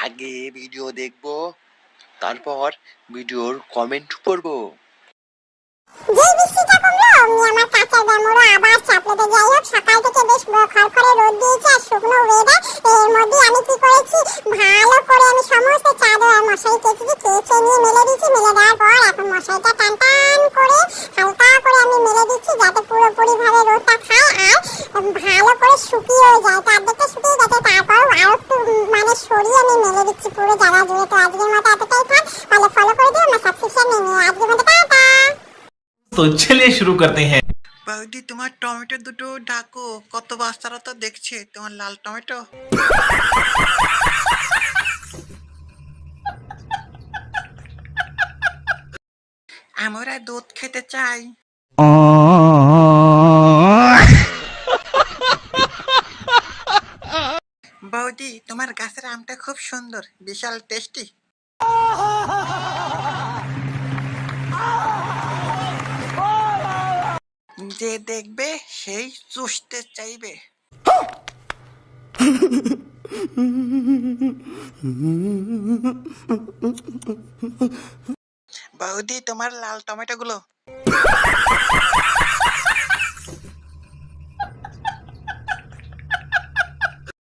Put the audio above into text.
আগে ভিডিও দেখবো, তারপর ভিডিওর কমেন্ট করবো। যেই বৃষ্টিটা কমলো অমনি আমার কাঁচা গামড়া আবার চাপড়ে। যাই হোক, সকাল থেকে বেশ খড়খড়ে রোদ দিয়েছে আর শুকনো ওয়েদার। এর মধ্যে আমি কি করেছি, ভালো করে আমি সমস্ত চাদর আর মশারি কেচে নিয়ে মেলে দিয়েছি। মেলে দেওয়ার পর এখন মশারিটা টান টান করে হালকা করে আমি মেলে দিচ্ছি, যাতে পুরোপুরি ভাবে রোদটা খায় আর ভালো করে শুকিয়ে যায়। তো অর্ধেকটা শুকিয়ে গেছে, তারপর আরো একটু মানে সরিয়ে আমি মেলে দিচ্ছি পুরো জায়গা জুড়ে। তো আজকের মতো এতটাই থাক, তাহলে ফলো করে দিও আমার সাবস্ক্রিপশন নিয়ে। আজকের মতো টাটা। तो चलिए शुरू करते हैं। বৌদি, তোমার টমেটো দুটো ডাকো, কত বাচ্চারা তো দেখছে তোমার লাল টমেটো। আমরা দুধ খেতে চাই। বৌদি, তোমার গাছের আমটা খুব সুন্দর, বিশাল টেস্টি। যে দেখবে সেই চুষতে চাইবে। বৌদি, তোমার লাল টমেটো গুলো।